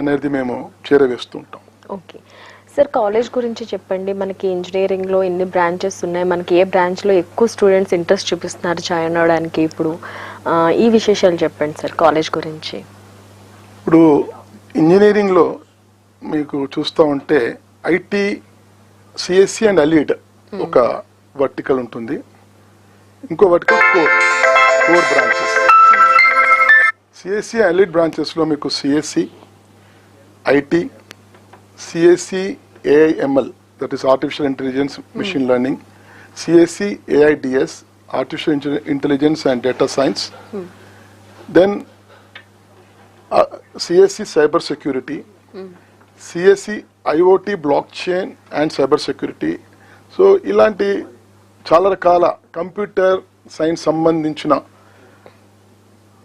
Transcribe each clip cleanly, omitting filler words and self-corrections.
అనేది మేము చేరవేస్తూ ఉంటాం. ఓకే సార్, కాలేజ్ గురించి చెప్పండి. మనకి ఇంజనీరింగ్లో ఎన్ని బ్రాంచెస్ ఉన్నాయి, మనకి ఏ బ్రాంచ్లో ఎక్కువ స్టూడెంట్స్ ఇంట్రెస్ట్ చూపిస్తున్నారు జాయిన్ అవడానికి ఇప్పుడు, ఈ విశేషాలు చెప్పండి సార్ కాలేజ్ గురించి. ఇప్పుడు ఇంజనీరింగ్లో మీకు చూస్తూ ఉంటే ఐటీ, సిఎస్సి అండ్ అలీడ్ ఒక వర్టికల్ ఉంటుంది, ఇంకో vertical core branches. CSE allied బ్రాంచెస్లో మీకు CSE, IT, CSE AIML, that is artificial intelligence machine learning, CSE AIDS, artificial intelligence and data science, then CSE cyber security, CSE IoT, blockchain and cyber security. So ఇలాంటి చాలా రకాల computer science సంబంధించిన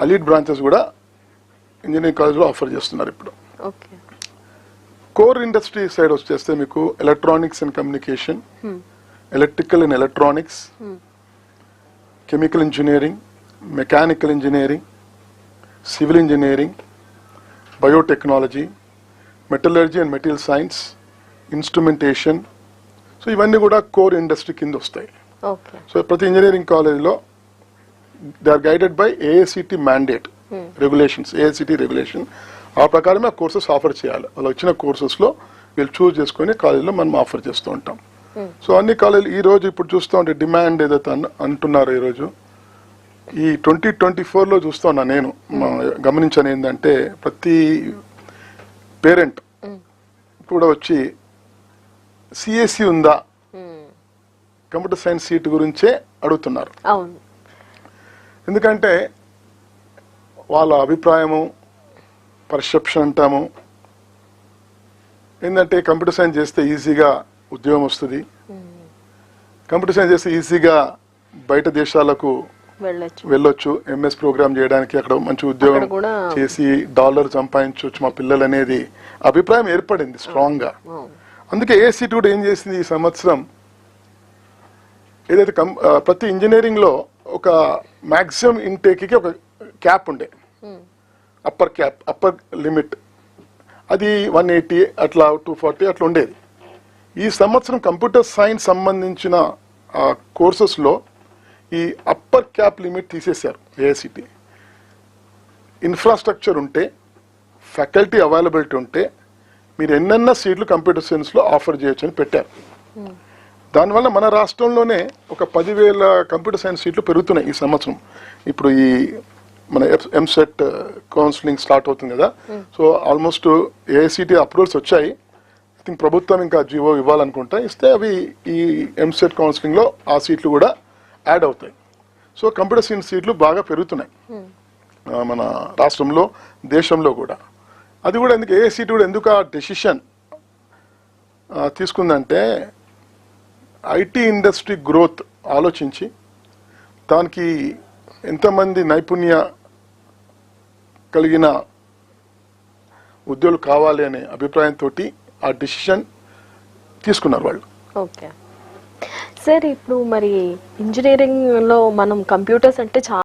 allied branches కూడా engineering కాలేజ్లో offer చేస్తున్నారు ఇప్పుడు. Okay. Core industry side వచ్చేస్తే మీకు electronics and communication, electrical and electronics, chemical engineering, mechanical engineering, civil engineering, biotechnology, metallurgy and material science, instrumentation. So ఇవన్నీ కూడా కోర్ ఇండస్ట్రీ కింద వస్తాయి. సో ప్రతి ఇంజనీరింగ్ కాలేజ్లో they are guided by AICTE mandate regulations, AICTE regulation. ఆ ప్రకారమే ఆ courses offer చేయాలి. వాళ్ళు వచ్చిన కోర్సెస్లో వీళ్ళు చూస్ చేసుకుని కాలేజీలో మనం ఆఫర్ చేస్తూ ఉంటాం. సో అన్ని కాలేజీలు ఈ రోజు ఇప్పుడు చూస్తూ ఉంటే డిమాండ్ ఏదైతే అంటున్నారో ఈరోజు ఈ 2024లో చూస్తూ ఉన్నా నేను గమనించాను ఏంటంటే ప్రతి పేరెంట్ కూడా వచ్చి సిఎస్సి ఉందా, కంప్యూటర్ సైన్స్ సీట్ గురించే అడుగుతున్నారు. ఎందుకంటే వాళ్ళ అభిప్రాయము, పర్సెప్షన్ అంటాము ఏంటంటే కంప్యూటర్ సైన్స్ చేస్తే ఈజీగా ఉద్యోగం వస్తుంది, కంప్యూటర్ సైన్స్ చేస్తే ఈజీగా బయట దేశాలకు వెళ్ళొచ్చు, ఎంఎస్ ప్రోగ్రామ్ చేయడానికి అక్కడ మంచి ఉద్యోగం చేసి డాలర్ సంపాదించవచ్చు మా పిల్లలు అనేది అభిప్రాయం ఏర్పడింది స్ట్రాంగ్ గా. అందుకే ఏఐసిటి కూడా ఏం చేసింది ఈ సంవత్సరం, ఏదైతే ప్రతి ఇంజనీరింగ్ లో ఒక మాక్సిమం ఇంటేక్ కి ఒక క్యాప్ ఉండే, అప్పర్ క్యాప్, అప్పర్ లిమిట్, అది 180 అట్లా 240 అట్లా ఉండేది. ఈ సంవత్సరం కంప్యూటర్ సైన్స్ సంబంధించిన కోర్సెస్లో ఈ అప్పర్ క్యాప్ లిమిట్ తీసేశారు ఏఐసిటి. ఇన్ఫ్రాస్ట్రక్చర్ ఉంటే, ఫ్యాకల్టీ అవైలబిలిటీ ఉంటే మీరు ఎన్నెన్న సీట్లు కంప్యూటర్ సైన్స్లో ఆఫర్ చేయొచ్చు అని పెట్టారు. దానివల్ల మన రాష్ట్రంలోనే ఒక 10,000 కంప్యూటర్ సైన్స్ సీట్లు పెరుగుతున్నాయి ఈ సంవత్సరం. ఇప్పుడు ఈ మన ఎంసెట్ కౌన్సిలింగ్ స్టార్ట్ అవుతుంది కదా, సో ఆల్మోస్ట్ ఏఐసిటి అప్రూవల్స్ వచ్చాయి. ఐ థింక్ ప్రభుత్వం ఇంకా జీవో ఇవ్వాలనుకుంటా, ఇస్తే అవి ఈ ఎంసెట్ కౌన్సిలింగ్లో ఆ సీట్లు కూడా యాడ్ అవుతాయి. సో కంప్యూటర్ సైన్స్ సీట్లు బాగా పెరుగుతున్నాయి మన రాష్ట్రంలో, దేశంలో కూడా. అది కూడా ఎందుకు ఏఐసిటి కూడా ఎందుకు ఆ డెసిషన్ తీసుకుందంటే ఐటీ ఇండస్ట్రీ గ్రోత్ ఆలోచించి దానికి ఎంతమంది నైపుణ్య కలిగిన ఉద్యోగులు కావాలి అనే అభిప్రాయంతో ఆ డిసిషన్ తీసుకున్నారు వాళ్ళు. ఓకే సార్, ఇప్పుడు మరి ఇంజనీరింగ్ లో మనం కంప్యూటర్స్ అంటే చాలా